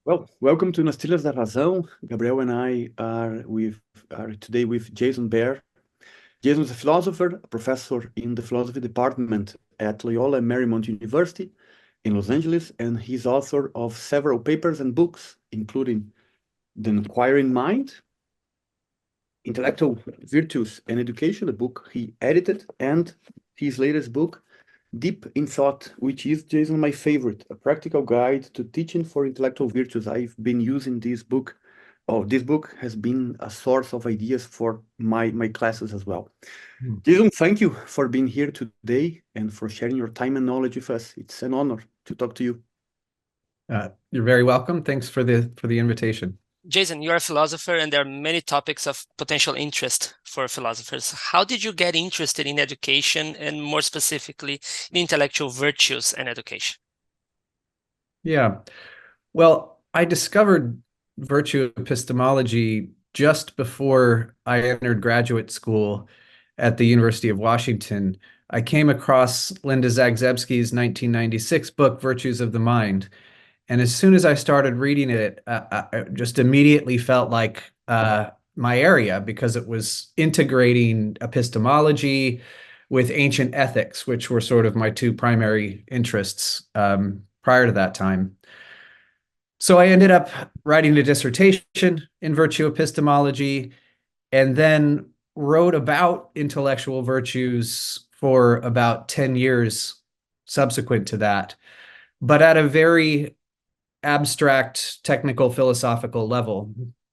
Well, welcome to Nas Trilhas da Razão. Gabriel and I are today with Jason Baehr. Jason is a philosopher, a professor in the philosophy department at Loyola Marymount University in Los Angeles, and he's author of several papers and books, including The Inquiring Mind, Intellectual Virtudes and Education, the book he edited, and his latest book, Deep in Thought, which is, Jason, my favorite, a practical guide to teaching for intellectual virtues. I've been using this book. Oh, this book has been a source of ideas for my classes as well. Hmm. Jason, thank you for being here today and for sharing your time and knowledge with us. It's an honor to talk to you. You're very welcome. Thanks for the invitation. Jason, you're a philosopher, and there are many topics of potential interest for philosophers. How did you get interested in education, and more specifically, in intellectual virtues and education? Yeah. Well, I discovered virtue epistemology just before I entered graduate school at the University of Washington. I came across Linda Zagzebski's 1996 book, Virtues of the Mind. And as soon as I started reading it, I just immediately felt like my area, because it was integrating epistemology with ancient ethics, which were sort of my two primary interests prior to that time. So I ended up writing a dissertation in virtue epistemology, and then wrote about intellectual virtues for about 10 years subsequent to that, but at a very abstract, technical, philosophical level.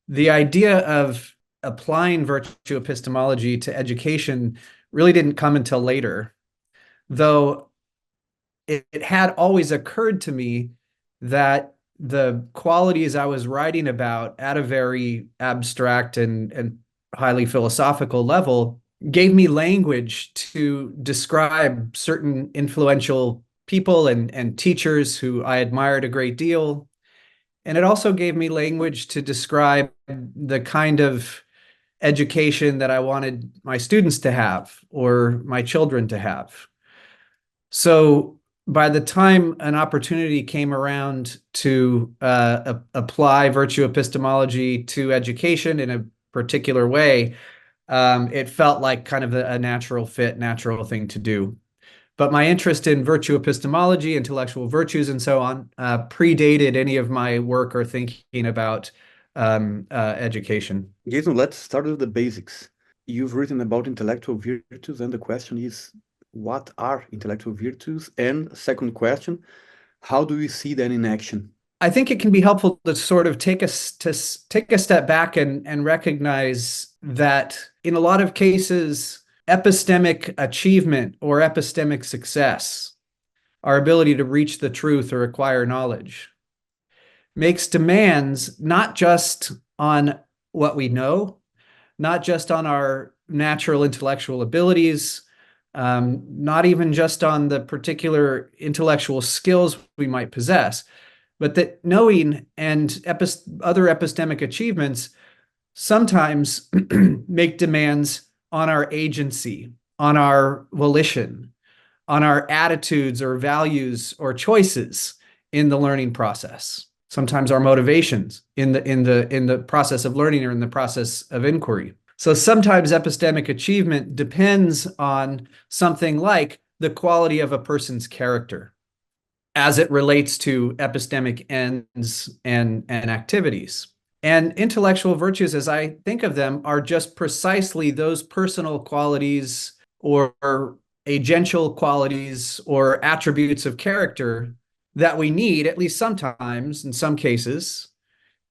The idea of applying virtue epistemology to education really didn't come until later, though it had always occurred to me that the qualities I was writing about at a very abstract and highly philosophical level gave me language to describe certain influential people and teachers who I admired a great deal. And it also gave me language to describe the kind of education that I wanted my students to have or my children to have. So by the time an opportunity came around to apply virtue epistemology to education in a particular way, it felt like kind of a natural fit, natural thing to do. But my interest in virtue epistemology, intellectual virtues, and so on predated any of my work or thinking about education. Jason, let's start with the basics. You've written about intellectual virtues, and the question is, what are intellectual virtues? And second question, how do we see them in action? I think it can be helpful to sort of take a step back and recognize that in a lot of cases, epistemic achievement or epistemic success, our ability to reach the truth or acquire knowledge, makes demands not just on what we know, not just on our natural intellectual abilities, not even just on the particular intellectual skills we might possess, but that knowing and other epistemic achievements sometimes make demands on our agency, on our volition, on our attitudes or values or choices in the learning process. Sometimes our motivations in the process of learning or in the process of inquiry. So sometimes epistemic achievement depends on something like the quality of a person's character as it relates to epistemic ends and activities. And intellectual virtues, as I think of them, are just precisely those personal qualities or agential qualities or attributes of character that we need, at least sometimes, in some cases,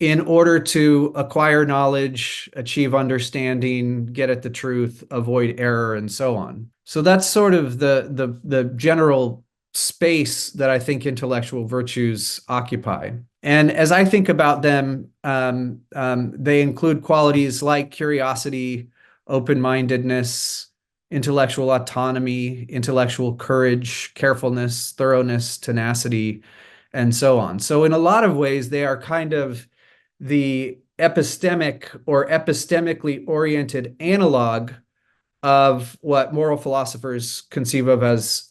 in order to acquire knowledge, achieve understanding, get at the truth, avoid error, and so on. So that's sort of the general space that I think intellectual virtues occupy. And as I think about them, they include qualities like curiosity, open-mindedness, intellectual autonomy, intellectual courage, carefulness, thoroughness, tenacity, and so on. So in a lot of ways, they are kind of the epistemic or epistemically oriented analog of what moral philosophers conceive of as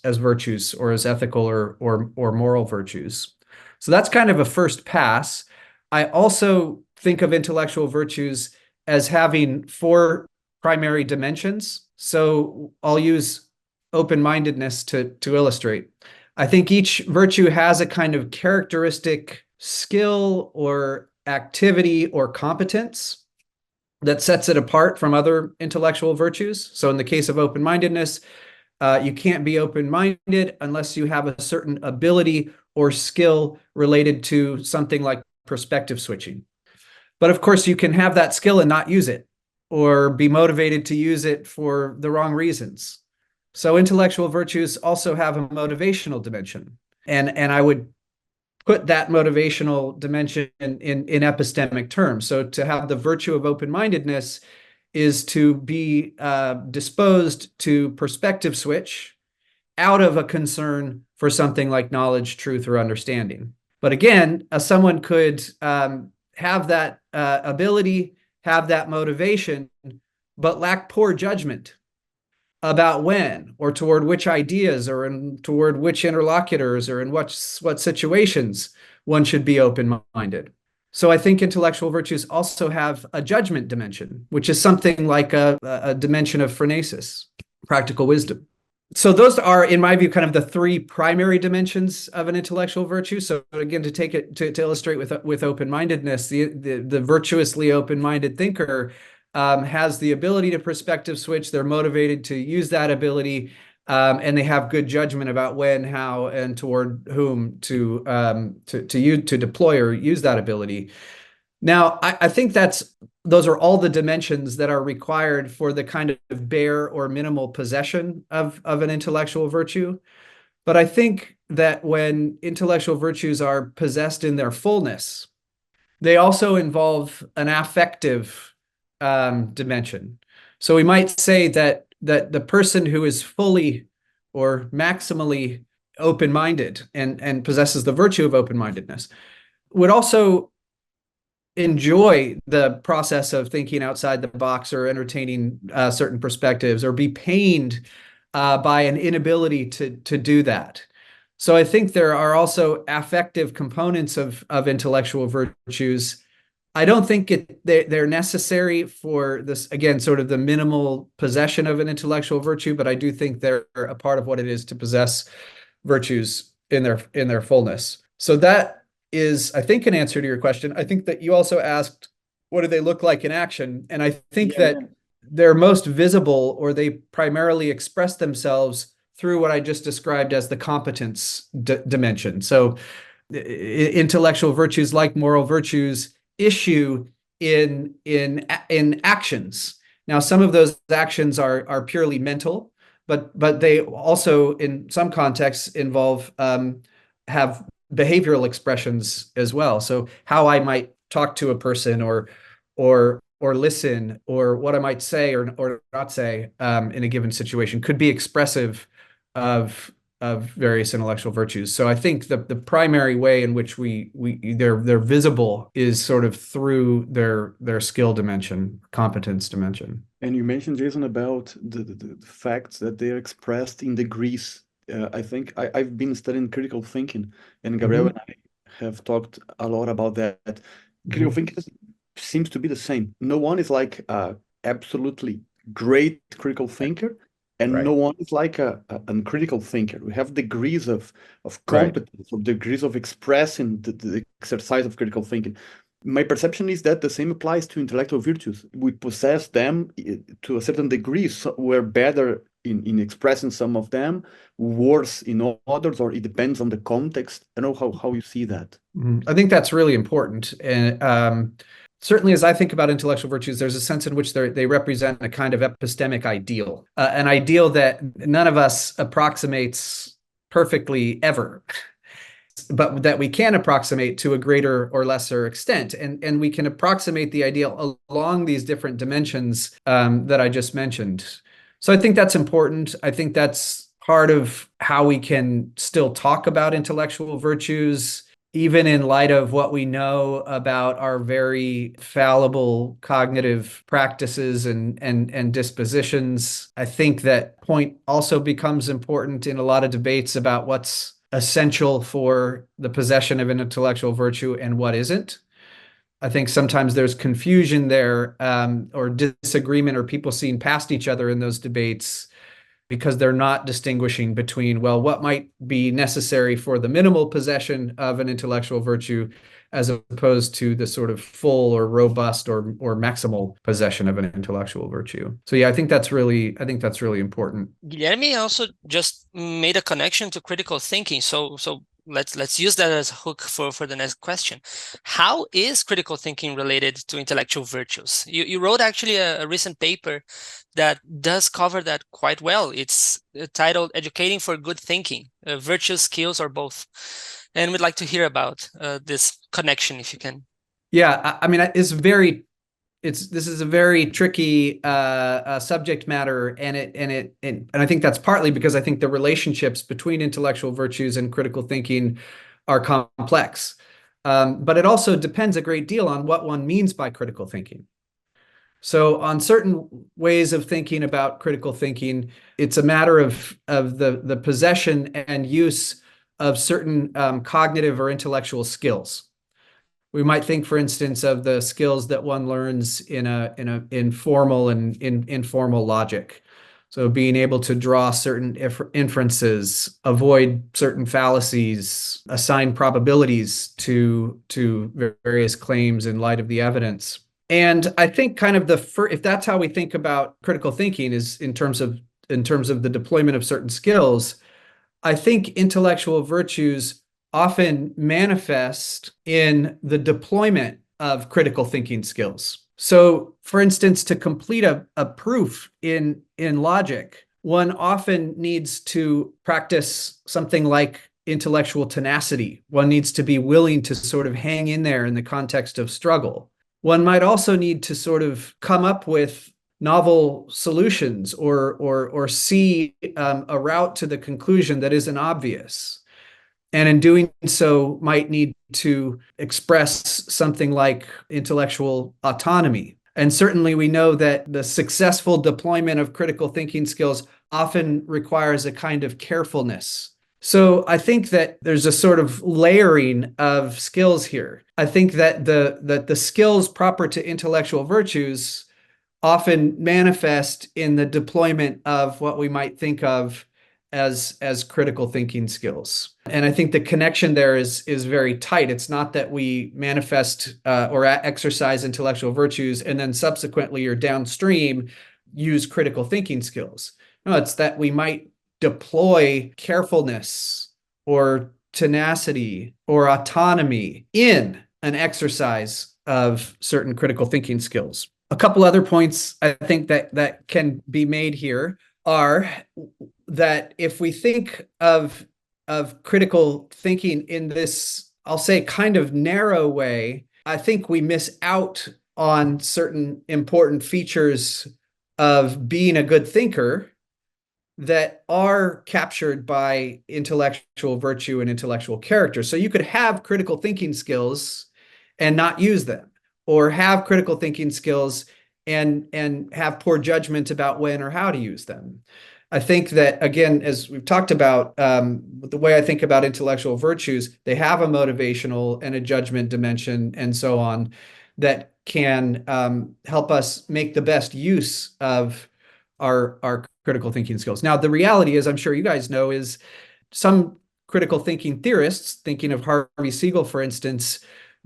virtues or as ethical or moral virtues. So that's kind of a first pass. I also think of intellectual virtues as having 4 primary dimensions. So I'll use open-mindedness to illustrate. I think each virtue has a kind of characteristic skill or activity or competence that sets it apart from other intellectual virtues. So in the case of open-mindedness, you can't be open-minded unless you have a certain ability or skill related to something like perspective switching. But of course, you can have that skill and not use it, or be motivated to use it for the wrong reasons. So intellectual virtues also have a motivational dimension. And I would put that motivational dimension in epistemic terms. So to have the virtue of open-mindedness is to be disposed to perspective switch out of a concern for something like knowledge, truth, or understanding. But again, someone could have that ability, have that motivation, but lack poor judgment about when or toward which ideas or toward which interlocutors or in what situations one should be open-minded. So I think intellectual virtues also have a judgment dimension, which is something like a dimension of phronesis, practical wisdom. So those are, in my view, kind of the 3 primary dimensions of an intellectual virtue. So again, to take it to illustrate with open-mindedness, the virtuously open-minded thinker has the ability to perspective switch. They're motivated to use that ability, and they have good judgment about when, how, and toward whom to deploy or use that ability. Now, I think those are all the dimensions that are required for the kind of bare or minimal possession of an intellectual virtue. But I think that when intellectual virtues are possessed in their fullness, they also involve an affective dimension. So we might say that the person who is fully or maximally open-minded and possesses the virtue of open-mindedness would also enjoy the process of thinking outside the box or entertaining certain perspectives, or be pained by an inability to do that. So I think there are also affective components of intellectual virtues. I don't think they're necessary for this, again, sort of the minimal possession of an intellectual virtue, but I do think they're a part of what it is to possess virtues in their fullness. So that is, I think, an answer to your question. I think that you also asked, what do they look like in action? And I think that they're most visible, or they primarily express themselves through what I just described as the competence dimension. So intellectual virtues, like moral virtues, issue in actions. Now, some of those actions are purely mental, but they also, in some contexts, involve have behavioral expressions as well. So how I might talk to a person, or listen, or what I might say or not say in a given situation could be expressive of various intellectual virtues. So I think the primary way in which they're visible is sort of through their skill dimension, competence dimension. And you mentioned, Jason, about the facts that they are expressed in degrees. I think I've been studying critical thinking, and Gabriel and I have talked a lot about that. Critical thinking seems to be the same. No one is like absolutely great critical thinker, and no one is like a uncritical thinker. We have degrees of competence, or degrees of expressing the exercise of critical thinking. My perception is that the same applies to intellectual virtues. We possess them to a certain degree. So we're better in expressing some of them, worse in others, or it depends on the context. I don't know how you see that. I think that's really important. And certainly, as I think about intellectual virtues, there's a sense in which they represent a kind of epistemic ideal, an ideal that none of us approximates perfectly ever, but that we can approximate to a greater or lesser extent. And we can approximate the ideal along these different dimensions that I just mentioned. So I think that's important. I think that's part of how we can still talk about intellectual virtues, even in light of what we know about our very fallible cognitive practices and dispositions. I think that point also becomes important in a lot of debates about what's essential for the possession of an intellectual virtue and what isn't. I think sometimes there's confusion there, or disagreement, or people seeing past each other in those debates because they're not distinguishing between, well, what might be necessary for the minimal possession of an intellectual virtue as opposed to the sort of full or robust or maximal possession of an intellectual virtue. So yeah, I think that's really important. Guilherme also just made a connection to critical thinking. So let's use that as a hook for the next question. How is critical thinking related to intellectual virtues? You wrote actually a recent paper that does cover that quite well. It's titled "Educating for Good Thinking: Virtues, Skills, or Both." And we'd like to hear about this connection, if you can. Yeah, I mean, this is a very tricky subject matter, and I think that's partly because I think the relationships between intellectual virtues and critical thinking are complex. But it also depends a great deal on what one means by critical thinking. So on certain ways of thinking about critical thinking, it's a matter of the possession and use of certain cognitive or intellectual skills. We might think, for instance, of the skills that one learns in formal and informal logic. So being able to draw certain inferences, avoid certain fallacies, assign probabilities to various claims in light of the evidence. And I think kind of if that's how we think about critical thinking is in terms of the deployment of certain skills, I think intellectual virtues often manifest in the deployment of critical thinking skills. So, for instance, to complete a proof in logic, one often needs to practice something like intellectual tenacity. One needs to be willing to sort of hang in there in the context of struggle. One might also need to sort of come up with novel solutions or see a route to the conclusion that isn't obvious. And in doing so, might need to express something like intellectual autonomy. And certainly we know that the successful deployment of critical thinking skills often requires a kind of carefulness. So I think that there's a sort of layering of skills here. I think that the skills proper to intellectual virtues often manifest in the deployment of what we might think of as critical thinking skills. And I think the connection there is very tight. It's not that we manifest or exercise intellectual virtues and then subsequently or downstream use critical thinking skills. No, it's that we might deploy carefulness or tenacity or autonomy in an exercise of certain critical thinking skills. A couple other points I think that can be made here are that if we think of critical thinking in this, I'll say, kind of narrow way, I think we miss out on certain important features of being a good thinker that are captured by intellectual virtue and intellectual character. So you could have critical thinking skills and not use them, or have critical thinking skills and have poor judgment about when or how to use them. I think that, again, as we've talked about, the way I think about intellectual virtues, they have a motivational and a judgment dimension and so on that can help us make the best use of our critical thinking skills. Now, the reality is, I'm sure you guys know, is some critical thinking theorists, thinking of Harvey Siegel, for instance,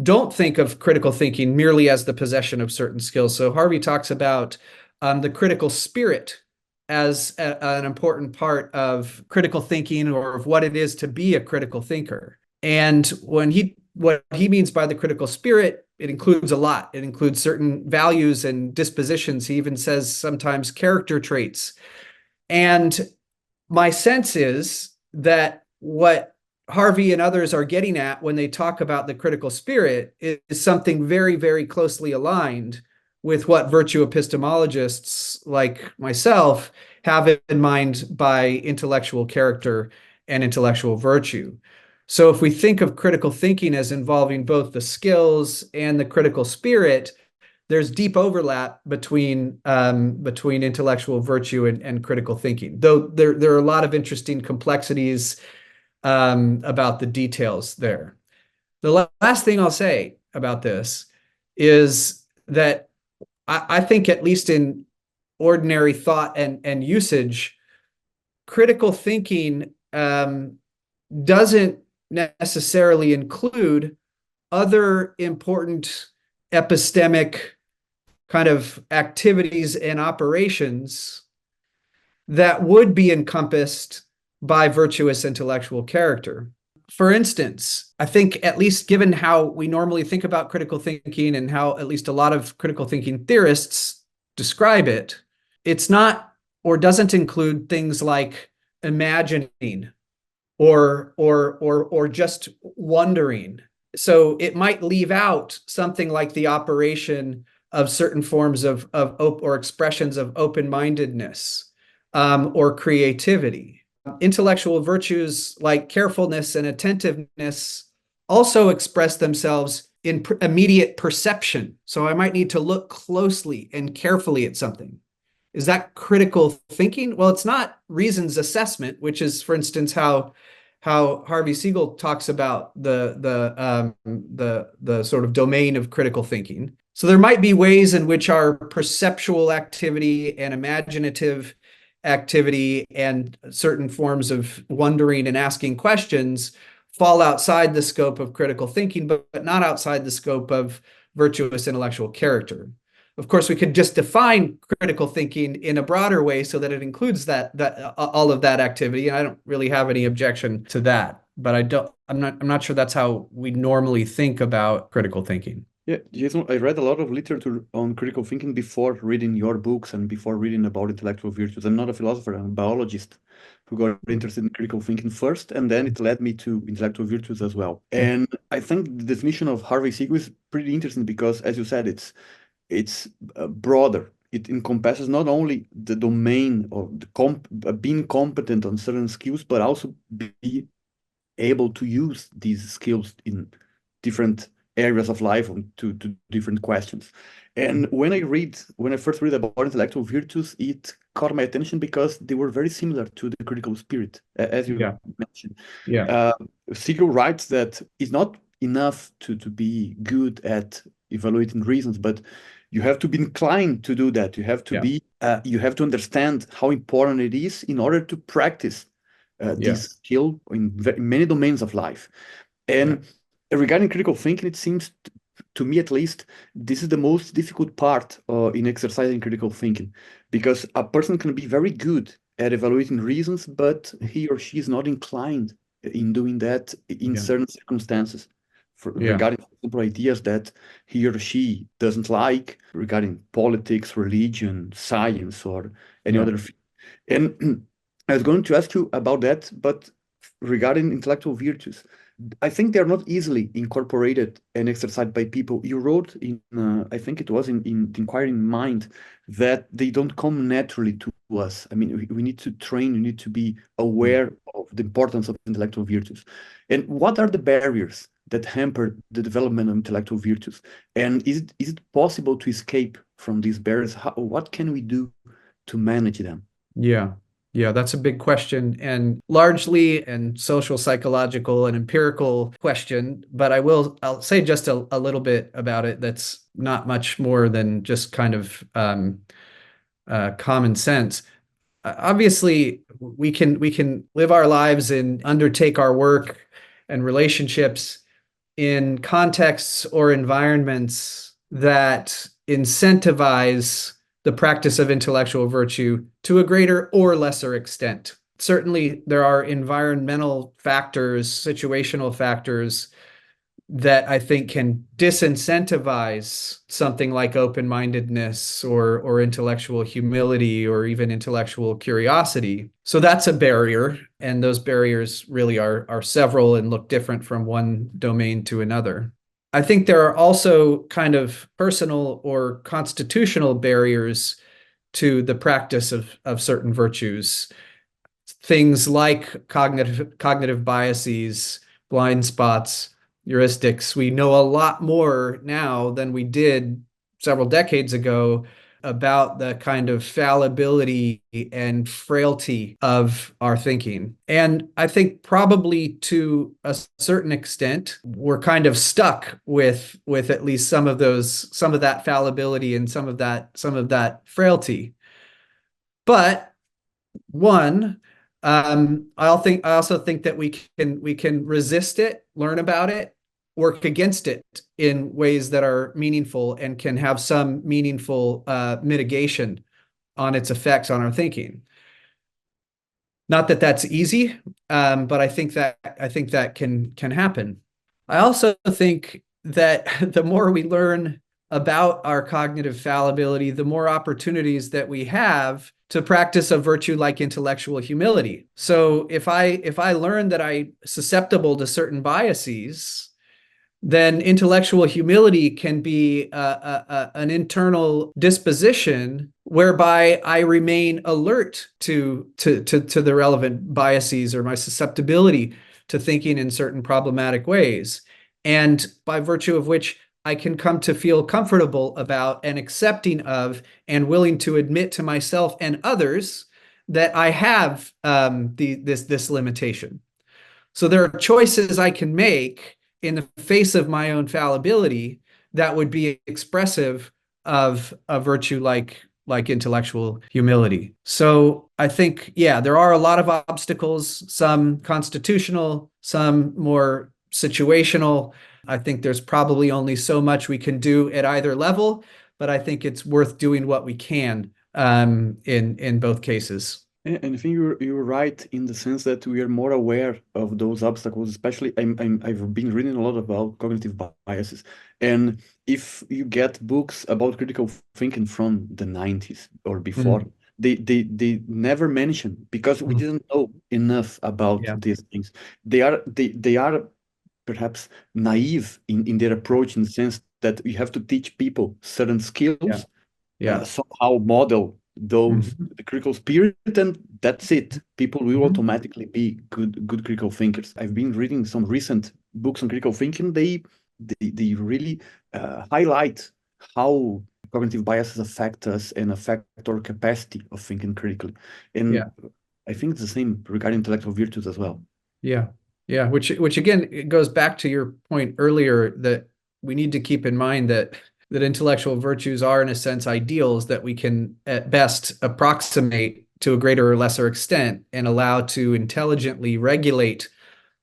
don't think of critical thinking merely as the possession of certain skills. So Harvey talks about the critical spirit as an important part of critical thinking, or of what it is to be a critical thinker. And what he means by the critical spirit, it includes a lot. It includes certain values and dispositions. He even says sometimes character traits. And my sense is that what Harvey and others are getting at when they talk about the critical spirit is something very, very closely aligned with what virtue epistemologists like myself have in mind by intellectual character and intellectual virtue. So if we think of critical thinking as involving both the skills and the critical spirit, there's deep overlap between intellectual virtue and critical thinking. Though there are a lot of interesting complexities about the details there. The last thing I'll say about this is that I think, at least in ordinary thought and usage, critical thinking doesn't necessarily include other important epistemic kind of activities and operations that would be encompassed by virtuous intellectual character. For instance, I think, at least given how we normally think about critical thinking and how at least a lot of critical thinking theorists describe it, it's not, or doesn't include, things like imagining or just wondering. So it might leave out something like the operation of certain forms of or expressions of open-mindedness or creativity. Intellectual virtues like carefulness and attentiveness also express themselves in immediate perception. So I might need to look closely and carefully at something. Is that critical thinking? Well, it's not reasons assessment, which is, for instance, how Harvey Siegel talks about the sort of domain of critical thinking. So there might be ways in which our perceptual activity and imaginative activity and certain forms of wondering and asking questions fall outside the scope of critical thinking, but not outside the scope of virtuous intellectual character. Of course, we could just define critical thinking in a broader way so that it includes that all of that activity, and I don't really have any objection to that. But I'm not sure that's how we normally think about critical thinking. Yeah, Jason, I read a lot of literature on critical thinking before reading your books and before reading about intellectual virtues. I'm not a philosopher, I'm a biologist who got interested in critical thinking first, and then it led me to intellectual virtues as well. And I think the definition of Harvey Siegel is pretty interesting because, as you said, it's broader. It encompasses not only the domain of being competent on certain skills, but also be able to use these skills in different areas of life to different questions. And when I first read about intellectual virtues, it caught my attention because they were very similar to the critical spirit, as you mentioned. Siegel writes that it's not enough to be good at evaluating reasons, but you have to be inclined to do that. You have to be you have to understand how important it is in order to practice this skill in many domains of life. And regarding critical thinking, it seems to me, at least, this is the most difficult part in exercising critical thinking, because a person can be very good at evaluating reasons, but he or she is not inclined in doing that in certain circumstances. Regarding, for example, ideas that he or she doesn't like regarding politics, religion, science, or any other field. And I was going to ask you about that, but regarding intellectual virtues, I think they're not easily incorporated and exercised by people. You wrote in, I think it was in Inquiring Mind, that they don't come naturally to us. I mean, we need to train, we need to be aware of the importance of intellectual virtues. And what are the barriers that hamper the development of intellectual virtues? And is it possible to escape from these barriers? What can we do to manage them? Yeah, that's a big question, and largely a social, psychological, and empirical question, but I'll say just a little bit about it that's not much more than just kind of common sense. Obviously, we can live our lives and undertake our work and relationships in contexts or environments that incentivize the practice of intellectual virtue to a greater or lesser extent. Certainly, there are environmental factors, situational factors that I think can disincentivize something like open-mindedness or intellectual humility or even intellectual curiosity. So that's a barrier, and those barriers really are several and look different from one domain to another. I think there are also kind of personal or constitutional barriers to the practice of certain virtues. Things like cognitive biases, blind spots, heuristics. We know a lot more now than we did several decades ago about the kind of fallibility and frailty of our thinking. And I think probably to a certain extent, we're kind of stuck with at least some of that fallibility and some of that frailty. But one, I also think that we can resist it, learn about it, work against it in ways that are meaningful and can have some meaningful mitigation on its effects on our thinking. Not that that's easy, but I think that can happen. I also think that the more we learn about our cognitive fallibility, the more opportunities that we have to practice a virtue like intellectual humility. So if I learn that I'm susceptible to certain biases, then intellectual humility can be an internal disposition whereby I remain alert to the relevant biases or my susceptibility to thinking in certain problematic ways, and by virtue of which I can come to feel comfortable about and accepting of and willing to admit to myself and others that I have this limitation. So there are choices I can make in the face of my own fallibility that would be expressive of a virtue like intellectual humility. So I think, yeah, there are a lot of obstacles, some constitutional, some more situational. I think there's probably only so much we can do at either level, but I think it's worth doing what we can in both cases. And I think you're right in the sense that we are more aware of those obstacles. Especially, I've been reading a lot about cognitive biases, and if you get books about critical thinking from the 90s or before, they never mention, because we didn't know enough about these things. They are perhaps naive in their approach, in the sense that you have to teach people certain skills, somehow model those the critical spirit, and that's it. People will automatically be good critical thinkers. I've been reading some recent books on critical thinking. They really highlight how cognitive biases affect us and affect our capacity of thinking critically. And I think it's the same regarding intellectual virtues as well. Yeah, which again, it goes back to your point earlier that we need to keep in mind that intellectual virtues are, in a sense, ideals that we can at best approximate to a greater or lesser extent and allow to intelligently regulate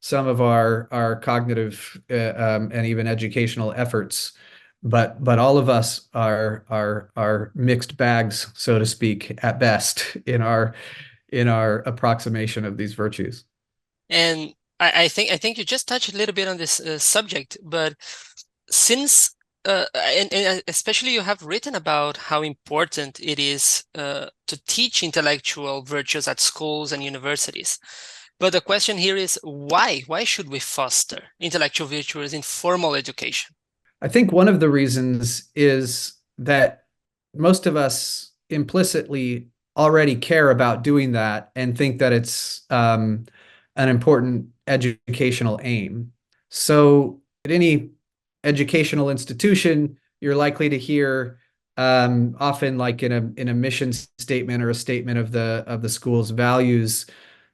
some of our cognitive and even educational efforts. But all of us are mixed bags, so to speak, at best in our approximation of these virtues. And I think you just touched a little bit on this subject, but since and especially you have written about how important it is to teach intellectual virtues at schools and universities. But the question here is why? Why should we foster intellectual virtues in formal education? I think one of the reasons is that most of us implicitly already care about doing that and think that it's an important educational aim. So at any educational institution, you're likely to hear often, like in a mission statement or a statement of the school's values,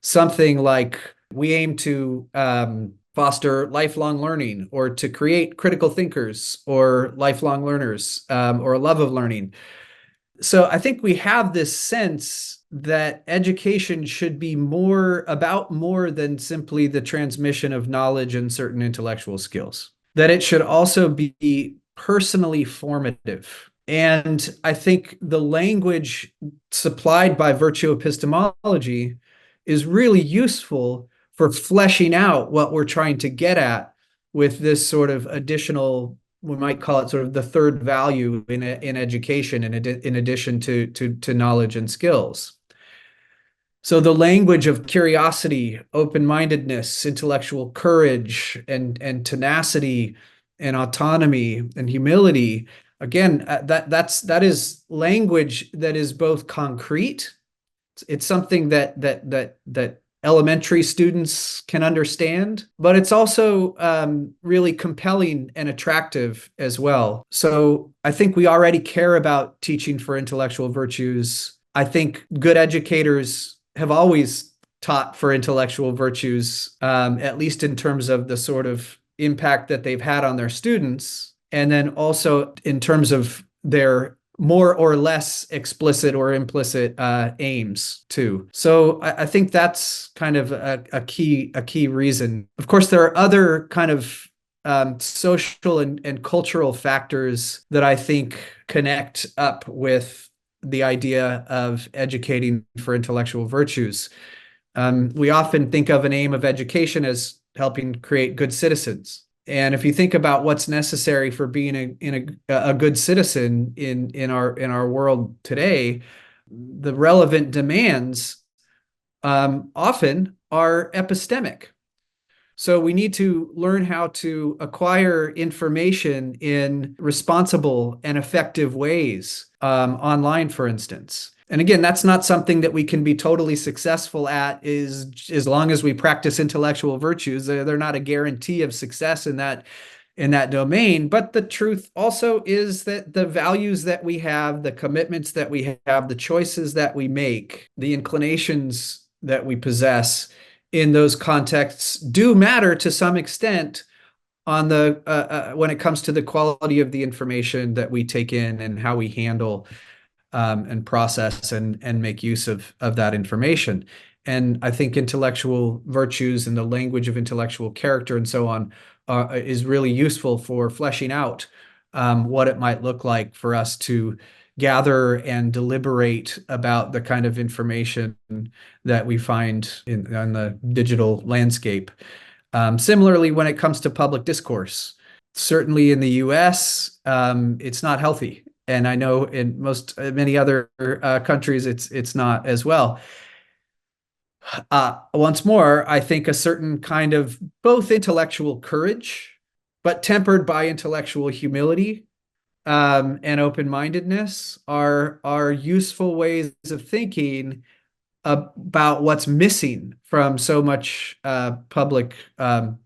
something like, we aim to foster lifelong learning, or to create critical thinkers or lifelong learners, or a love of learning. So I think we have this sense that education should be more than simply the transmission of knowledge and certain intellectual skills, that it should also be personally formative. And I think the language supplied by virtue epistemology is really useful for fleshing out what we're trying to get at with this sort of additional, we might call it sort of the third value in education, in addition to knowledge and skills. So the language of curiosity, open-mindedness, intellectual courage, and tenacity, and autonomy, and humility, again, that is language that is both concrete. It's something that elementary students can understand, but it's also really compelling and attractive as well. So I think we already care about teaching for intellectual virtues. I think good educators have always taught for intellectual virtues, at least in terms of the sort of impact that they've had on their students, and then also in terms of their more or less explicit or implicit aims too. So I think that's kind of a key reason. Of course, there are other kind of social and cultural factors that I think connect up with the idea of educating for intellectual virtues. We often think of an aim of education as helping create good citizens. And if you think about what's necessary for being a good citizen in our world today, the relevant demands often are epistemic. So we need to learn how to acquire information in responsible and effective ways, online, for instance. And again, that's not something that we can be totally successful at as long as we practice intellectual virtues. They're not a guarantee of success in that domain. But the truth also is that the values that we have, the commitments that we have, the choices that we make, the inclinations that we possess in those contexts do matter to some extent on the when it comes to the quality of the information that we take in and how we handle and process and make use of that information. And I think intellectual virtues and the language of intellectual character and so on is really useful for fleshing out what it might look like for us to gather and deliberate about the kind of information that we find on the digital landscape. Similarly, when it comes to public discourse, certainly in the US, it's not healthy. And I know in many other countries, it's not as well. Once more, I think a certain kind of both intellectual courage, but tempered by intellectual humility and open-mindedness are useful ways of thinking about what's missing from so much public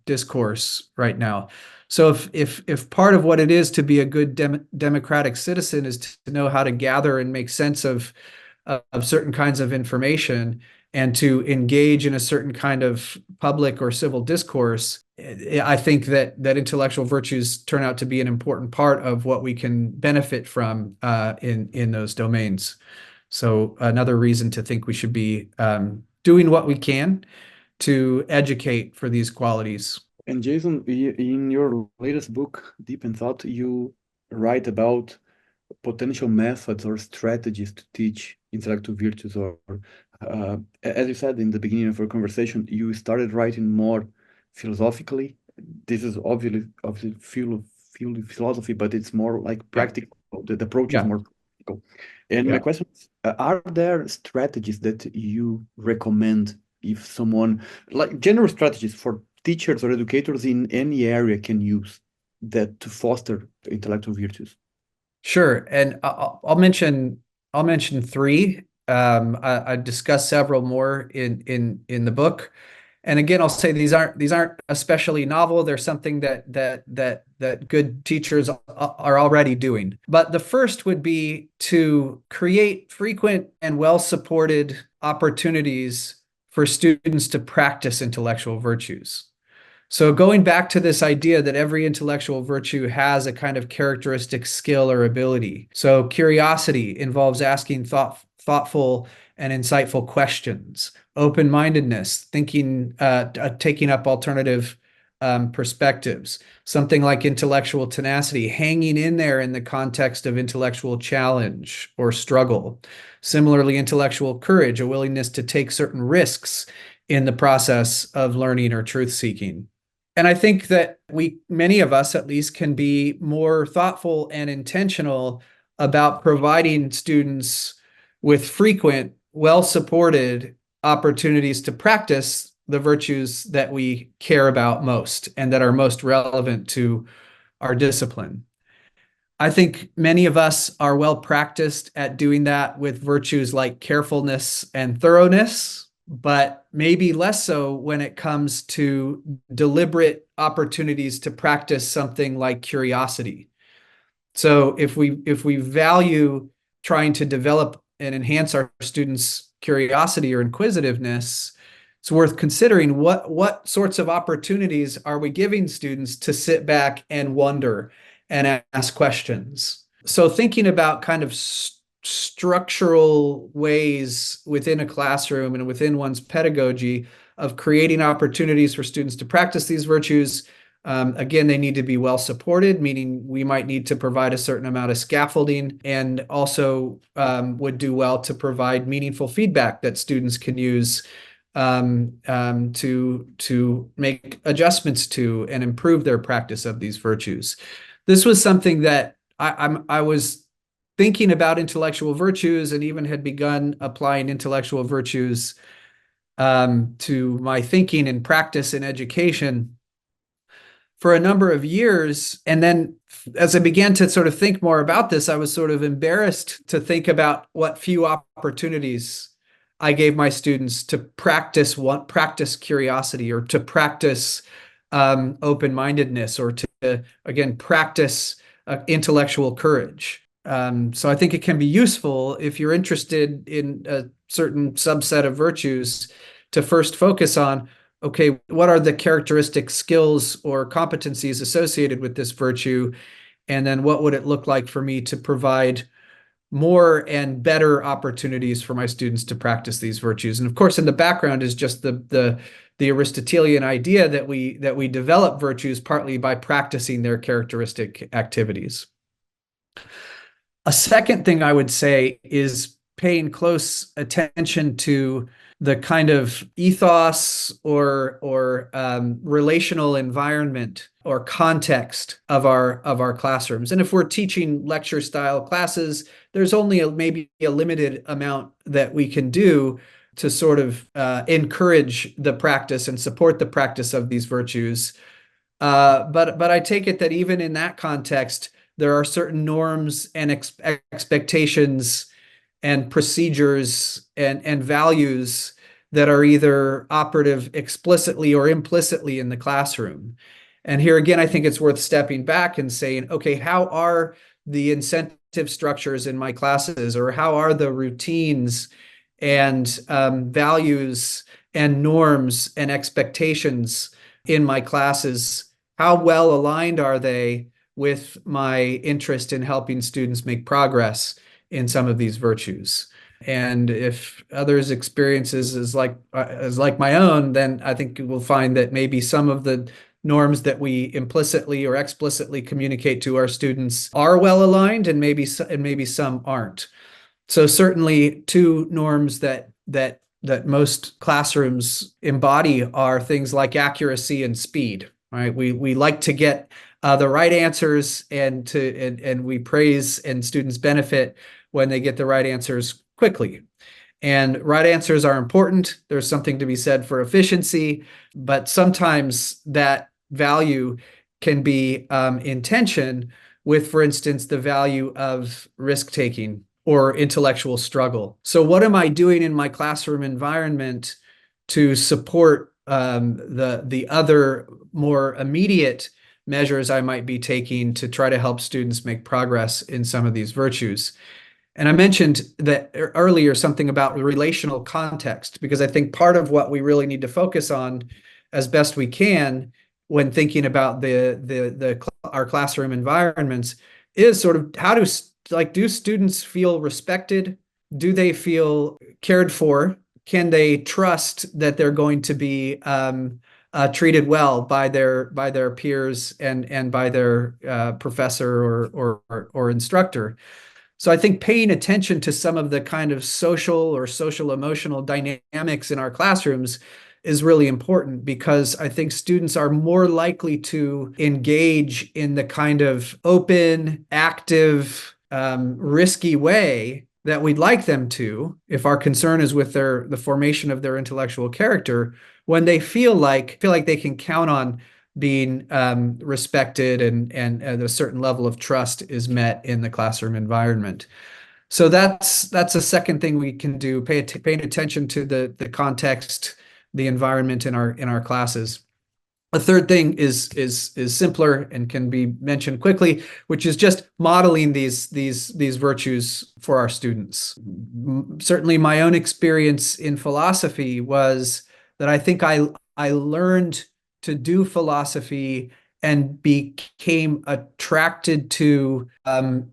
discourse right now. So if part of what it is to be a good democratic citizen is to know how to gather and make sense of certain kinds of information and to engage in a certain kind of public or civil discourse, I think that intellectual virtues turn out to be an important part of what we can benefit from in those domains. So another reason to think we should be doing what we can to educate for these qualities. And Jason, in your latest book, Deep in Thought, you write about potential methods or strategies to teach intellectual virtues, or as you said in the beginning of our conversation, you started writing more philosophically. This is obviously philosophy, but it's more like practical. The approach is more practical. And my question is, are there strategies that you recommend if someone, like general strategies for teachers or educators in any area can use that to foster intellectual virtues? Sure, and I'll mention three. I discuss several more in the book, and again, I'll say these aren't especially novel. They're something that good teachers are already doing. But the first would be to create frequent and well-supported opportunities for students to practice intellectual virtues. So going back to this idea that every intellectual virtue has a kind of characteristic skill or ability. So curiosity involves asking thoughtful and insightful questions. Open-mindedness, thinking, taking up alternative perspectives. Something like intellectual tenacity, hanging in there in the context of intellectual challenge or struggle. Similarly, intellectual courage, a willingness to take certain risks in the process of learning or truth-seeking. And I think that many of us at least, can be more thoughtful and intentional about providing students with frequent, well-supported opportunities to practice the virtues that we care about most and that are most relevant to our discipline. I think many of us are well practiced at doing that with virtues like carefulness and thoroughness. but maybe less so when it comes to deliberate opportunities to practice something like curiosity. So if we value trying to develop and enhance our students' curiosity or inquisitiveness, it's worth considering what sorts of opportunities are we giving students to sit back and wonder and ask questions. So thinking about kind of structural ways within a classroom and within one's pedagogy of creating opportunities for students to practice these virtues. Again, they need to be well supported, meaning we might need to provide a certain amount of scaffolding, and also would do well to provide meaningful feedback that students can use to make adjustments to and improve their practice of these virtues. This was something that I was thinking about intellectual virtues, and even had begun applying intellectual virtues to my thinking and practice in education for a number of years. And then as I began to sort of think more about this, I was sort of embarrassed to think about what few opportunities I gave my students to practice curiosity, or to practice open-mindedness, or to, again, practice intellectual courage. So I think it can be useful, if you're interested in a certain subset of virtues, to first focus on, okay, what are the characteristic skills or competencies associated with this virtue? And then what would it look like for me to provide more and better opportunities for my students to practice these virtues? And of course, in the background is just the Aristotelian idea that we develop virtues partly by practicing their characteristic activities. A second thing I would say is paying close attention to the kind of ethos or relational environment or context of our classrooms. And if we're teaching lecture style classes, there's only maybe a limited amount that we can do to sort of encourage the practice and support the practice of these virtues. But I take it that even in that context, there are certain norms and expectations and procedures and values that are either operative explicitly or implicitly in the classroom. And here again, I think it's worth stepping back and saying, okay, how are the incentive structures in my classes, or how are the routines and values and norms and expectations in my classes? How well aligned are they with my interest in helping students make progress in some of these virtues? And if others' experiences is like my own, then I think we'll find that maybe some of the norms that we implicitly or explicitly communicate to our students are well aligned, and maybe some aren't. So certainly, two norms that most classrooms embody are things like accuracy and speed. Right? We like to get the right answers, and we praise and students benefit when they get the right answers quickly. And right answers are important. There's something to be said for efficiency, but sometimes that value can be in tension with, for instance, the value of risk-taking or intellectual struggle. So what am I doing in my classroom environment to support the other more immediate measures I might be taking to try to help students make progress in some of these virtues? And I mentioned that earlier, something about relational context, because I think part of what we really need to focus on as best we can when thinking about our classroom environments is sort of how do students feel respected? Do they feel cared for? Can they trust that they're going to be treated well by their peers and by their professor or instructor? So I think paying attention to some of the kind of social emotional dynamics in our classrooms is really important, because I think students are more likely to engage in the kind of open, active, risky way that we'd like them to, if our concern is with the formation of their intellectual character, when they feel like they can count on being respected and a certain level of trust is met in the classroom environment. So that's a second thing we can do, paying attention to the context, the environment in our classes. A third thing is simpler and can be mentioned quickly, which is just modeling these virtues for our students. Certainly, my own experience in philosophy was that I think I learned to do philosophy and became attracted to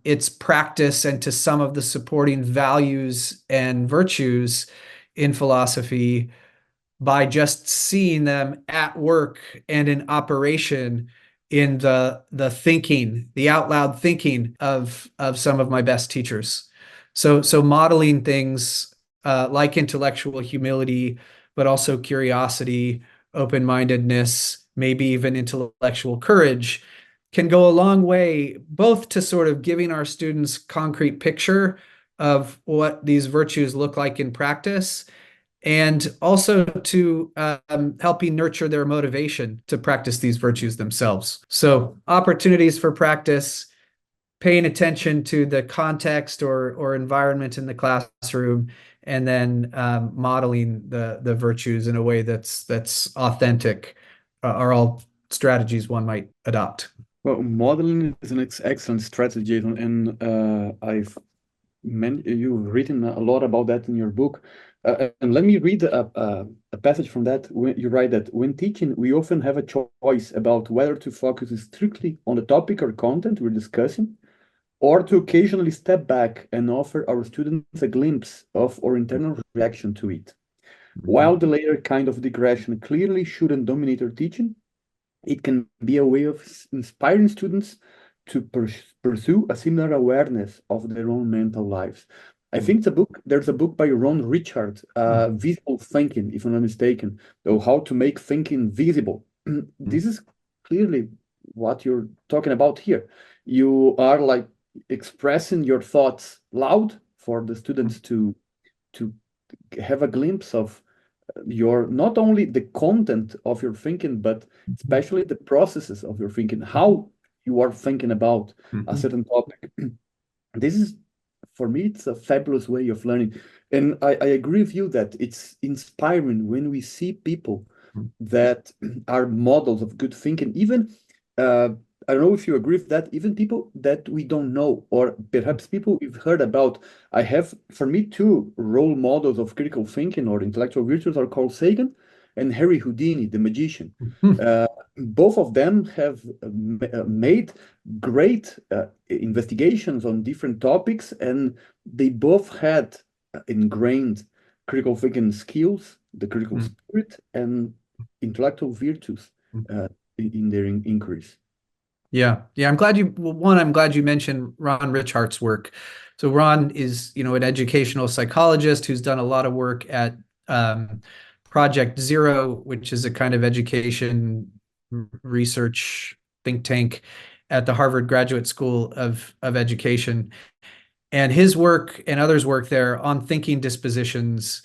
its practice and to some of the supporting values and virtues in philosophy by just seeing them at work and in operation in the thinking, the out loud thinking of some of my best teachers. So modeling things like intellectual humility, but also curiosity, open-mindedness, maybe even intellectual courage, can go a long way, both to sort of giving our students concrete picture of what these virtues look like in practice, and also to helping nurture their motivation to practice these virtues themselves. So opportunities for practice, paying attention to the context or environment in the classroom, and then modeling the virtues in a way that's authentic are all strategies one might adopt. Well, modeling is an excellent strategy, and you've written a lot about that in your book. And let me read a passage from that. You write that when teaching, we often have a choice about whether to focus strictly on the topic or content we're discussing, or to occasionally step back and offer our students a glimpse of our internal reaction to it. While the latter kind of digression clearly shouldn't dominate our teaching, it can be a way of inspiring students to pursue a similar awareness of their own mental lives. I think there's a book by Ron Richard, Visible Thinking, if I'm not mistaken, so how to make thinking visible. This is clearly what you're talking about here. You are like expressing your thoughts loud for the students to have a glimpse of your, not only the content of your thinking, but especially the processes of your thinking, how you are thinking about a certain topic. This is, for me, it's a fabulous way of learning. And I agree with you that it's inspiring when we see people that are models of good thinking. Even, I don't know if you agree with that, even people that we don't know, or perhaps people we've heard about. I have, for me, two role models of critical thinking or intellectual virtues are Carl Sagan and Harry Houdini, the magician. Both of them have made great investigations on different topics, and they both had ingrained critical thinking skills, the critical spirit, and intellectual virtues in their inquiries. Yeah. I'm glad you mentioned Ron Richart's work. So Ron is, an educational psychologist who's done a lot of work at Project Zero, which is a kind of education research think tank at the Harvard Graduate School of Education. And his work and others' work there on thinking dispositions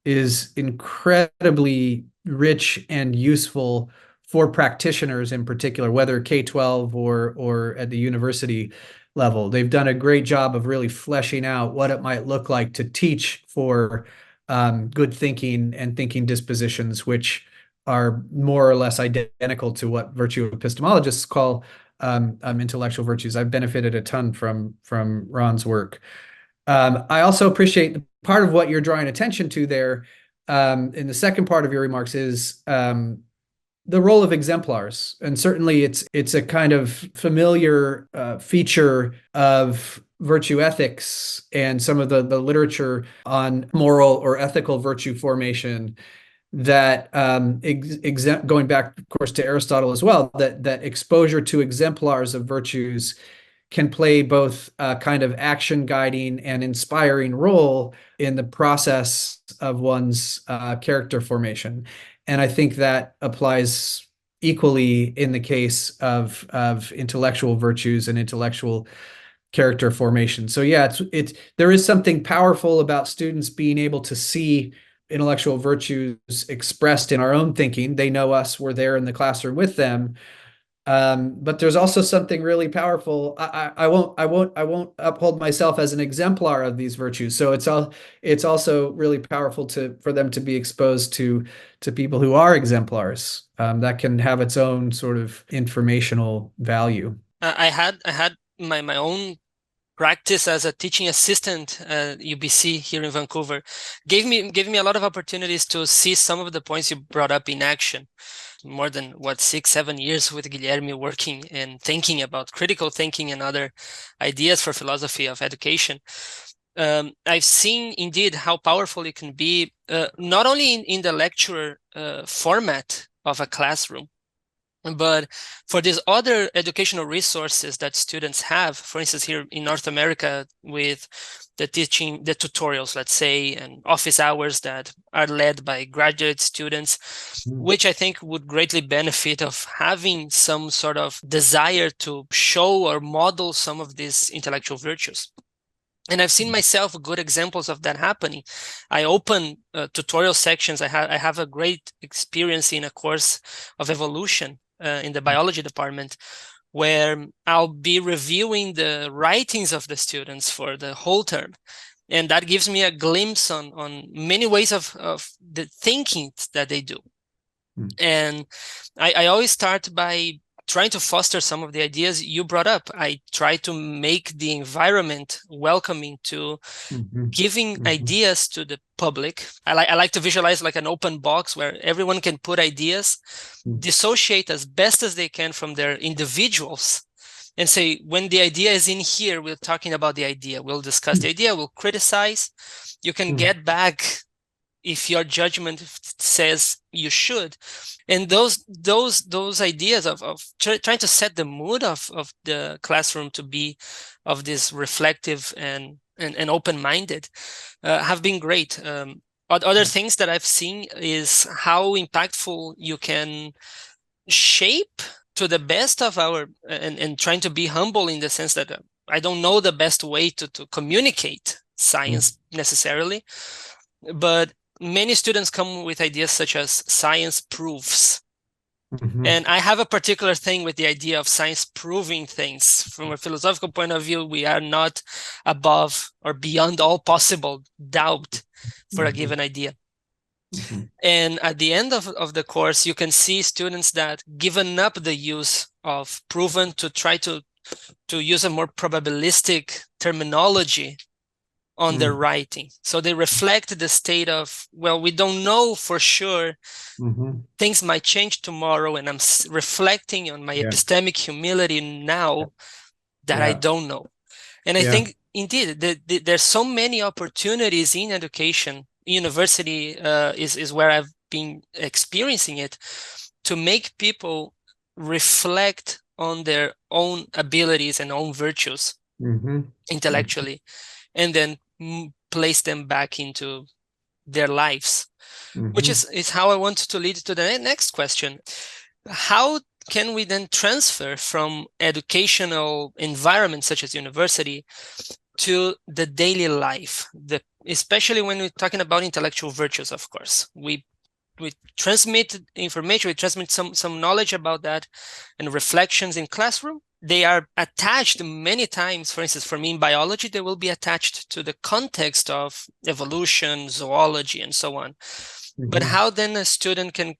is incredibly rich and useful for practitioners in particular, whether K-12 or at the university level. They've done a great job of really fleshing out what it might look like to teach for good thinking and thinking dispositions, which are more or less identical to what virtue epistemologists call intellectual virtues. I've benefited a ton from Ron's work. I also appreciate part of what you're drawing attention to there in the second part of your remarks is the role of exemplars. And certainly it's a kind of familiar feature of virtue ethics and some of the literature on moral or ethical virtue formation that going back, of course, to Aristotle as well, that exposure to exemplars of virtues can play both a kind of action guiding and inspiring role in the process of one's character formation. And I think that applies equally in the case of intellectual virtues and intellectual character formation. So yeah, there is something powerful about students being able to see intellectual virtues expressed in our own thinking. They know us, we're there in the classroom with them, But there's also something really powerful. I won't uphold myself as an exemplar of these virtues. So it's also really powerful for them to be exposed to people who are exemplars. That can have its own sort of informational value. I had my own practice as a teaching assistant at UBC here in Vancouver. Gave me a lot of opportunities to see some of the points you brought up in action. More than 6-7 years with Guilherme working and thinking about critical thinking and other ideas for philosophy of education. I've seen indeed how powerful it can be, not only in the lecture format of a classroom, but for these other educational resources that students have, for instance, here in North America with the tutorials, let's say, and office hours that are led by graduate students, which I think would greatly benefit of having some sort of desire to show or model some of these intellectual virtues. And I've seen myself good examples of that happening. I open tutorial sections. I have a great experience in a course of evolution in the biology department, where I'll be reviewing the writings of the students for the whole term. And that gives me a glimpse on many ways of the thinking that they do. And I always start by trying to foster some of the ideas you brought up. I try to make the environment welcoming to giving ideas to the public. I like to visualize like an open box where everyone can put ideas, dissociate as best as they can from their individuals, and say, when the idea is in here, we're talking about the idea. We'll discuss the idea, we'll criticize. You can get back if your judgment says you should. And those ideas of trying to set the mood of the classroom to be of this reflective and open-minded have been great. Other things that I've seen is how impactful you can shape to the best of our, and trying to be humble in the sense that I don't know the best way to communicate science necessarily, but many students come with ideas such as science proves. And I have a particular thing with the idea of science proving things. From a philosophical point of view, we are not above or beyond all possible doubt for a given idea. And at the end of the course, you can see students that given up the use of proven to try to use a more probabilistic terminology on their writing. So they reflect the state of, well, we don't know for sure. Things might change tomorrow, and I'm reflecting on my epistemic humility now that I don't know. And I think, indeed, there's so many opportunities in education. University is where I've been experiencing it, to make people reflect on their own abilities and own virtues intellectually, and then place them back into their lives, which is how I want to lead to the next question. How can we then transfer from educational environments such as university to the daily life, especially when we're talking about intellectual virtues? Of course, we transmit information, we transmit some knowledge about that and reflections in classroom. They are attached many times. For instance, for me in biology, they will be attached to the context of evolution, zoology, and so on. But how then a student can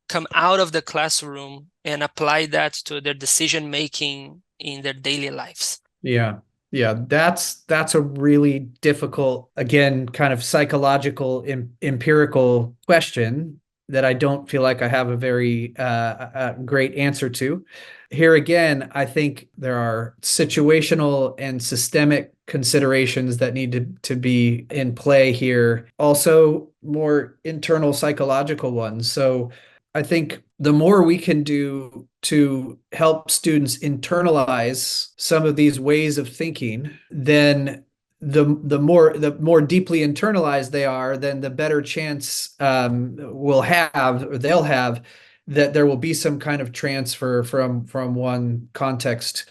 come out of the classroom and apply that to their decision making in their daily lives? Yeah, that's a really difficult, again, kind of psychological, empirical question that I don't feel like I have a very great answer to. Here again, I think there are situational and systemic considerations that need to be in play here. Also, more internal psychological ones. So I think the more we can do to help students internalize some of these ways of thinking, then the more deeply internalized they are, then the better chance they'll have that there will be some kind of transfer from one context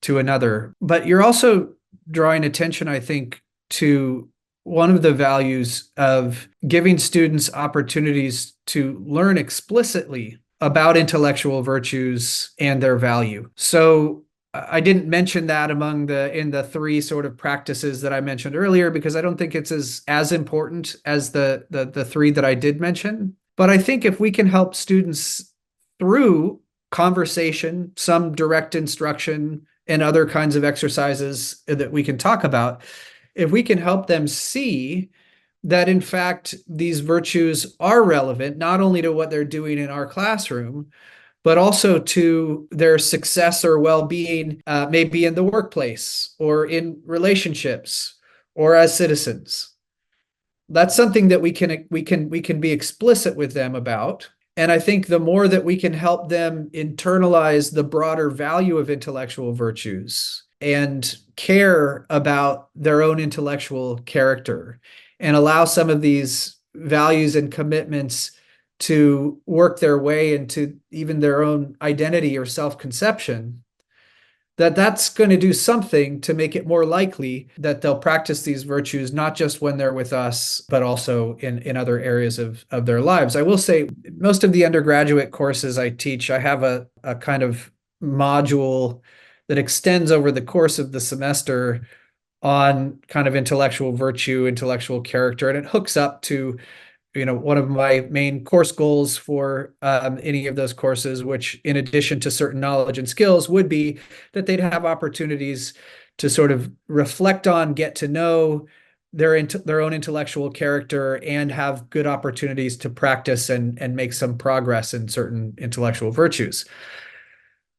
to another. But you're also drawing attention, I think, to one of the values of giving students opportunities to learn explicitly about intellectual virtues and their value. So I didn't mention that in the three sort of practices that I mentioned earlier, because I don't think it's as important as the three that I did mention. But I think if we can help students through conversation, some direct instruction, and other kinds of exercises that we can talk about, if we can help them see that in fact these virtues are relevant not only to what they're doing in our classroom, but also to their success or well-being, maybe in the workplace or in relationships or as citizens. That's something that we can be explicit with them about. And I think the more that we can help them internalize the broader value of intellectual virtues and care about their own intellectual character and allow some of these values and commitments to work their way into even their own identity or self-conception, that's going to do something to make it more likely that they'll practice these virtues, not just when they're with us, but also in other areas of their lives. I will say most of the undergraduate courses I teach, I have a kind of module that extends over the course of the semester on kind of intellectual virtue, intellectual character, and it hooks up to one of my main course goals for any of those courses, which in addition to certain knowledge and skills would be that they'd have opportunities to sort of reflect on, get to know their own intellectual character and have good opportunities to practice and make some progress in certain intellectual virtues.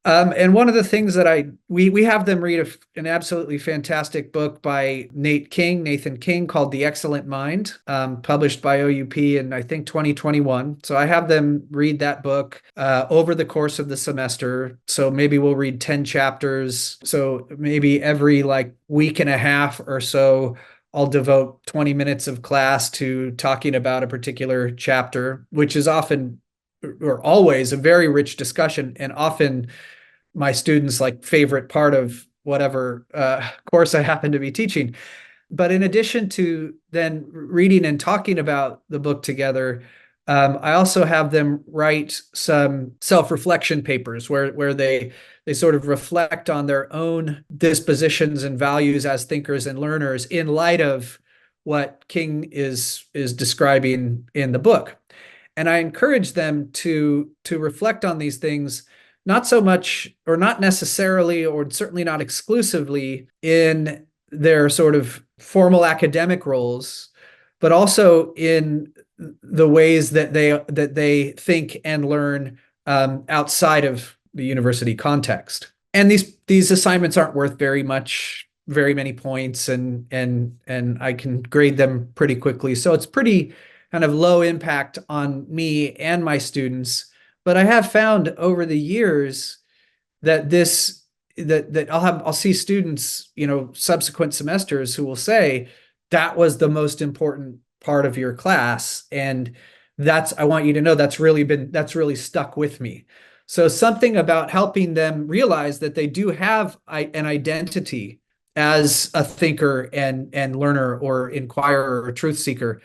And one of the things that we have them read an absolutely fantastic book by Nathan King called The Excellent Mind, published by OUP in, I think, 2021. So I have them read that book over the course of the semester. So maybe we'll read 10 chapters. So maybe every week and a half or so, I'll devote 20 minutes of class to talking about a particular chapter, which is often or always a very rich discussion, and often my students' favorite part of whatever course I happen to be teaching. But in addition to then reading and talking about the book together, I also have them write some self-reflection papers where they sort of reflect on their own dispositions and values as thinkers and learners in light of what King is describing in the book. And I encourage them to reflect on these things, not so much or not necessarily or certainly not exclusively in their sort of formal academic roles, but also in the ways that they think and learn outside of the university context. And these assignments aren't worth very many points, and I can grade them pretty quickly. So it's pretty kind of low impact on me and my students. But I have found over the years that I'll see students, subsequent semesters who will say that was the most important part of your class, and I want you to know that's really stuck with me. So something about helping them realize that they do have an identity as a thinker and learner or inquirer or truth seeker,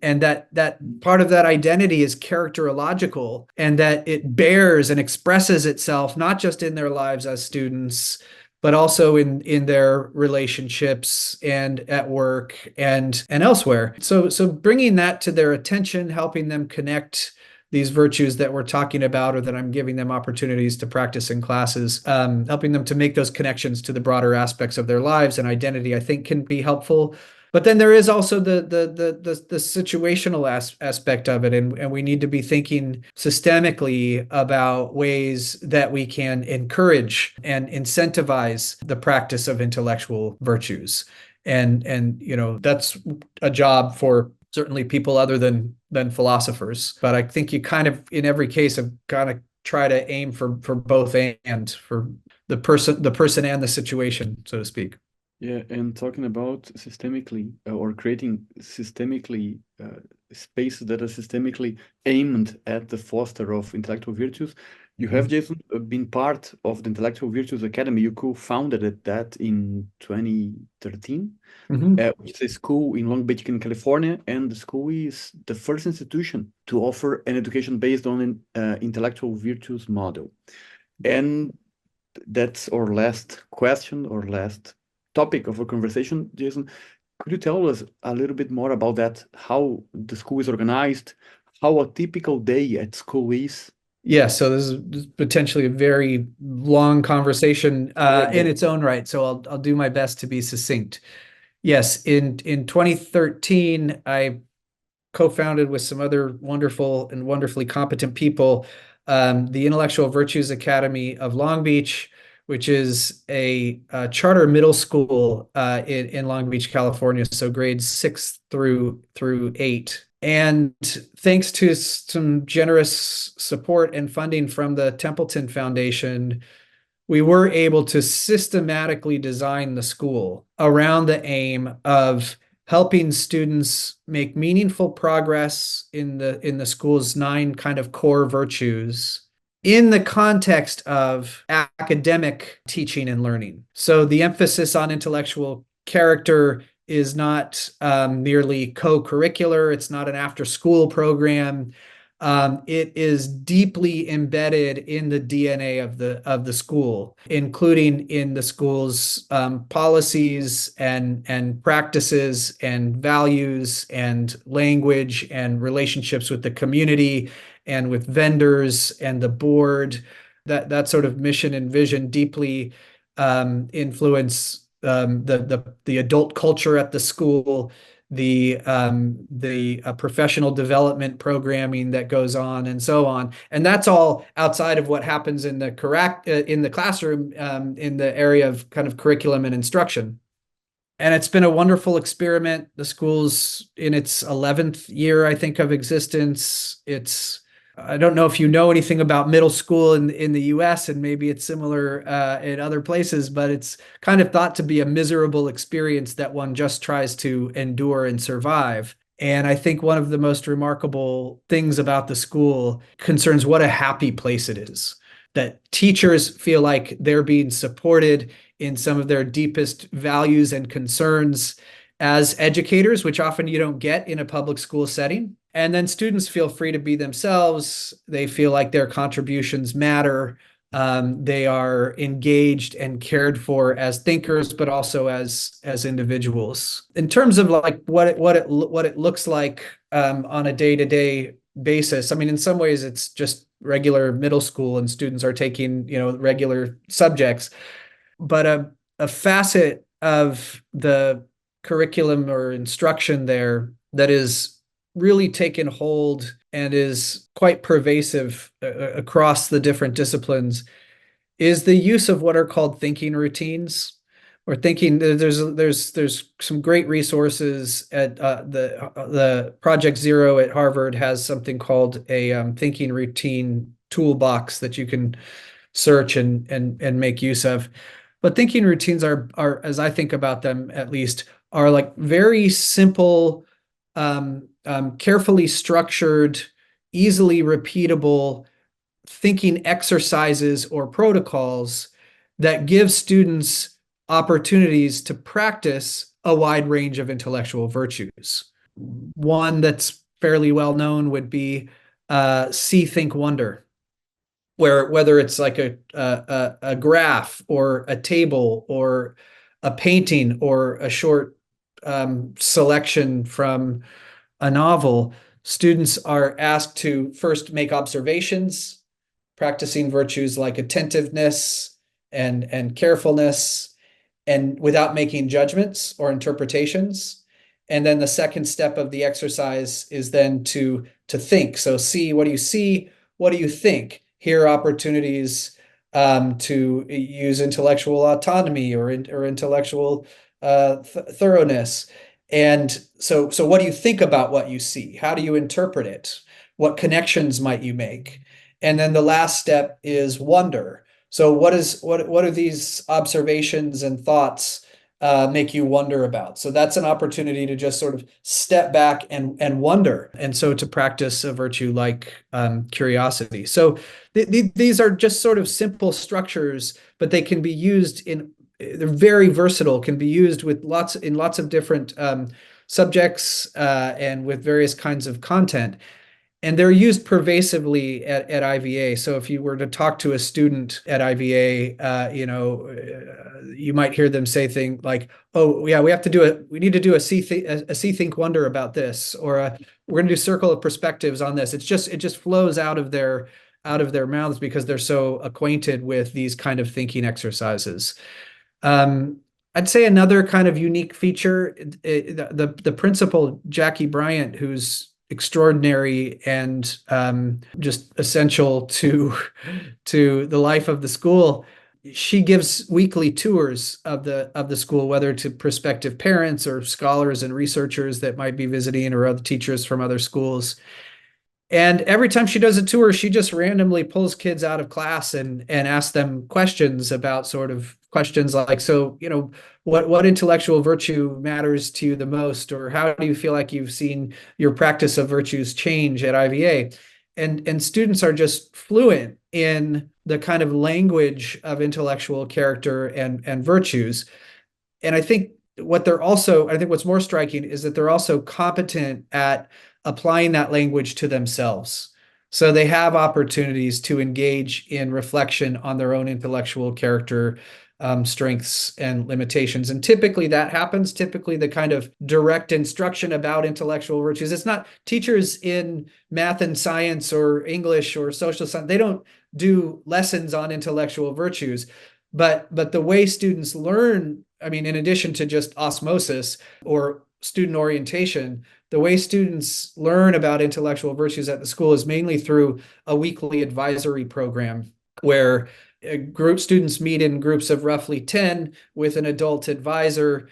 and that part of that identity is characterological, and that it bears and expresses itself not just in their lives as students, but also in their relationships and at work and elsewhere. So bringing that to their attention, helping them connect these virtues that we're talking about or that I'm giving them opportunities to practice in classes, helping them to make those connections to the broader aspects of their lives and identity, I think can be helpful. But then there is also the situational aspect of it, and we need to be thinking systemically about ways that we can encourage and incentivize the practice of intellectual virtues, and that's a job for certainly people other than philosophers. But I think you kind of in every case have got to try to aim for both and for the person and the situation, so to speak. Yeah, and talking about systemically or creating systemically spaces that are systemically aimed at the foster of intellectual virtues, You have, Jason, been part of the Intellectual Virtues Academy. You co-founded that in 2013, which is a school in Long Beach, in California, and the school is the first institution to offer an education based on an intellectual virtues model. And that's our last question, or last topic of our conversation, Jason. Could you tell us a little bit more about that? How the school is organized, how a typical day at school is? Yeah, so this is potentially a very long conversation in its own right. So I'll do my best to be succinct. Yes, in 2013, I co-founded with some other wonderful and wonderfully competent people the Intellectual Virtues Academy of Long Beach, which is a charter middle school in Long Beach, California. So grades 6 through 8. And thanks to some generous support and funding from the Templeton Foundation, we were able to systematically design the school around the aim of helping students make meaningful progress in the school's 9 kind of core virtues in the context of academic teaching and learning. So the emphasis on intellectual character is not merely co-curricular. It's not an after-school program. It is deeply embedded in the DNA of the school, including in the school's policies and practices and values and language and relationships with the community and with vendors and the board. That sort of mission and vision deeply influence the adult culture at the school, the professional development programming that goes on, and so on. And that's all outside of what happens in the classroom in the area of kind of curriculum and instruction. And it's been a wonderful experiment. The school's in its 11th year, I think, of existence. I don't know if you know anything about middle school in the US, and maybe it's similar in other places, but it's kind of thought to be a miserable experience that one just tries to endure and survive. And I think one of the most remarkable things about the school concerns what a happy place it is, that teachers feel like they're being supported in some of their deepest values and concerns as educators, which often you don't get in a public school setting. And then students feel free to be themselves. They feel like their contributions matter. They are engaged and cared for as thinkers, but also as individuals. In terms of like what it looks like on a day-to-day basis, I mean, in some ways it's just regular middle school, and students are taking regular subjects. But a facet of the curriculum or instruction there that is really taken hold and is quite pervasive across the different disciplines is the use of what are called thinking routines. Or thinking, there's some great resources at the Project Zero at Harvard has something called a thinking routine toolbox that you can search and make use of. But thinking routines are, as I think about them at least, are like very simple, carefully structured, easily repeatable thinking exercises or protocols that give students opportunities to practice a wide range of intellectual virtues. One that's fairly well known would be see, think, wonder, where whether it's like a graph or a table or a painting or a short selection from a novel, students are asked to first make observations, practicing virtues like attentiveness and carefulness, and without making judgments or interpretations. And then the second step of the exercise is then to think. So see, what do you see? What do you think? Here are opportunities to use intellectual autonomy or intellectual thoroughness. And so what do you think about what you see? How do you interpret it? What connections might you make? And then the last step is wonder. So what are these observations and thoughts make you wonder about. So that's an opportunity to just sort of step back and wonder. And so to practice a virtue like curiosity. So these are just sort of simple structures, but they can be used they're very versatile, can be used with lots of different subjects and with various kinds of content. And they're used pervasively at IVA. So if you were to talk to a student at IVA, you might hear them say things like, "Oh, yeah, we need to do a see, think, wonder about this," or "We're going to do circle of perspectives on this." It just flows out of their mouths because they're so acquainted with these kind of thinking exercises. I'd say another kind of unique feature, the principal, Jackie Bryant, who's extraordinary and just essential to the life of the school. She gives weekly tours of the school, whether to prospective parents or scholars and researchers that might be visiting, or other teachers from other schools. And every time she does a tour, she just randomly pulls kids out of class and asks them questions about sort of questions like, so, what intellectual virtue matters to you the most? Or how do you feel like you've seen your practice of virtues change at IVA? And students are just fluent in the kind of language of intellectual character and virtues. And I think what's more striking is that they're also competent at applying that language to themselves. So they have opportunities to engage in reflection on their own intellectual character, strengths and limitations. And typically that happens. Typically the kind of direct instruction about intellectual virtues, it's not teachers in math and science or English or social science. They don't do lessons on intellectual virtues, but the way students learn, I mean, in addition to just osmosis or student orientation, the way students learn about intellectual virtues at the school is mainly through a weekly advisory program where students meet in groups of roughly 10 with an adult advisor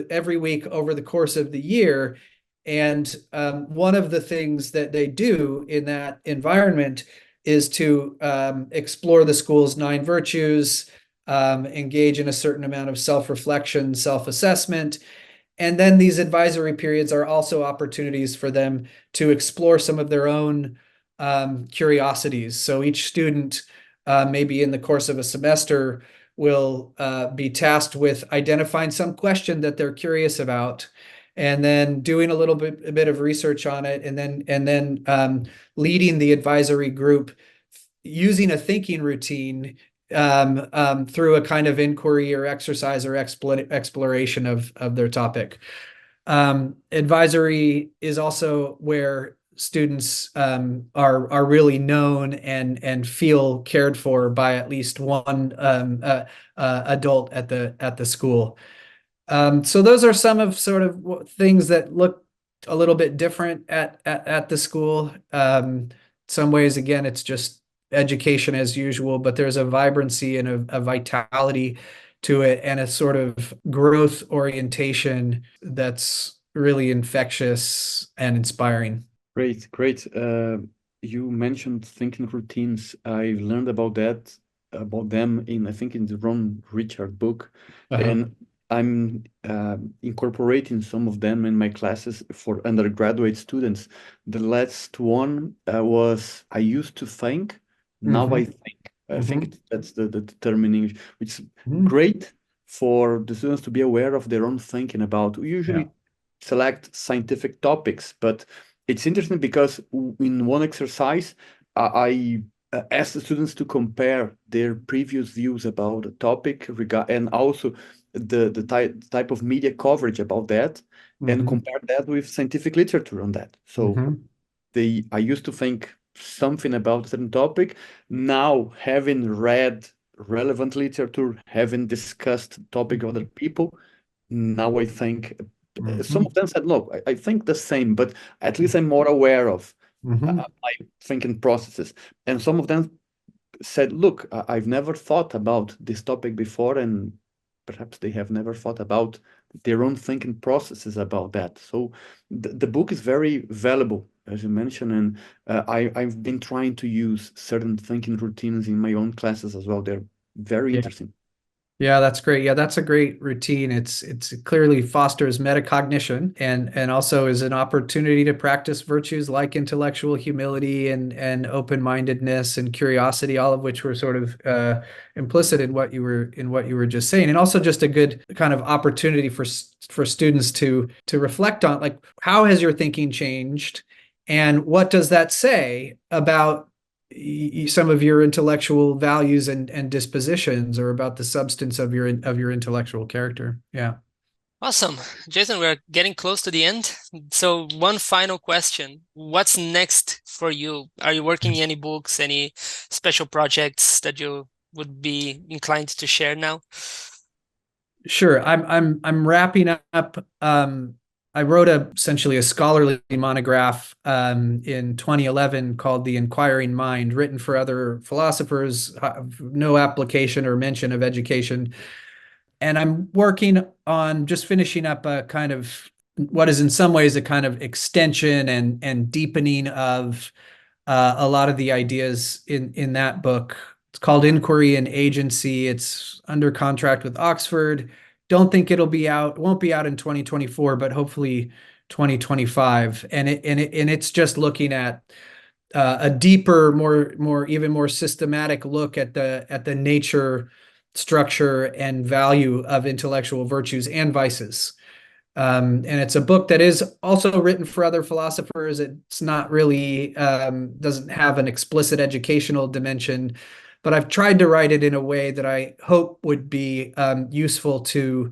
every week over the course of the year. And one of the things that they do in that environment is to explore the school's 9 virtues, engage in a certain amount of self-reflection, self-assessment. And then these advisory periods are also opportunities for them to explore some of their own curiosities. So each student, maybe in the course of a semester, will be tasked with identifying some question that they're curious about, and then doing a bit of research on it, and then leading the advisory group using a thinking routine through a kind of inquiry or exercise or exploration of their topic. Advisory is also where students are really known and feel cared for by at least one adult at the school. So those are some of sort of things that look a little bit different at the school. Some ways, again, it's just education as usual, but there's a vibrancy and a vitality to it, and a sort of growth orientation that's really infectious and inspiring. Great, great. You mentioned thinking routines. I learned about them in, I think, in the Ron Richard book, and I'm incorporating some of them in my classes for undergraduate students. The last one was, I used to think, now I think. I think that's the term in English, which is great for the students to be aware of their own thinking about. We usually select scientific topics, but it's interesting because in one exercise, I asked the students to compare their previous views about a topic and also the type of media coverage about that, and compare that with scientific literature on that. So I used to think something about a certain topic. Now, having read relevant literature, having discussed topic with other people, now I think some of them said, look, I think the same, but at least I'm more aware of my thinking processes. And some of them said, look, I've never thought about this topic before, and perhaps they have never thought about their own thinking processes about that. So the book is very valuable, as you mentioned, and I've been trying to use certain thinking routines in my own classes as well. They're very interesting. Yeah, that's great. Yeah, that's a great routine. It's clearly fosters metacognition and also is an opportunity to practice virtues like intellectual humility and open-mindedness and curiosity, all of which were sort of implicit in what you were just saying, and also just a good kind of opportunity for students to reflect on, like, how has your thinking changed, and what does that say about some of your intellectual values and dispositions, or about the substance of your intellectual character. Yeah. Awesome. Jason, we're getting close to the end. So one final question. What's next for you? Are you working any books, any special projects that you would be inclined to share now? Sure. I'm wrapping up. I wrote essentially a scholarly monograph in 2011 called The Inquiring Mind, written for other philosophers, no application or mention of education. And I'm working on just finishing up a kind of what is in some ways a kind of extension and deepening of a lot of the ideas in that book. It's called Inquiry and Agency. It's under contract with Oxford. Don't think won't be out in 2024, but hopefully 2025. And it's just looking at a deeper, even more systematic look at the nature, structure, and value of intellectual virtues and vices. And it's a book that is also written for other philosophers. It's not really, doesn't have an explicit educational dimension, but I've tried to write it in a way that I hope would be useful to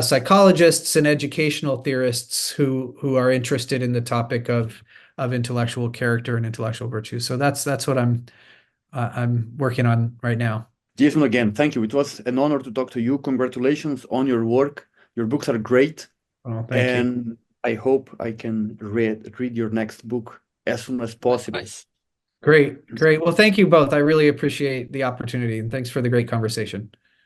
psychologists and educational theorists who are interested in the topic of intellectual character and intellectual virtue. So that's what I'm working on right now. Jason, again, thank you. It was an honor to talk to you. Congratulations on your work. Your books are great. Oh, thank you. I hope I can read your next book as soon as possible. Nice. Great. Well, thank you both. I really appreciate the opportunity, and thanks for the great conversation.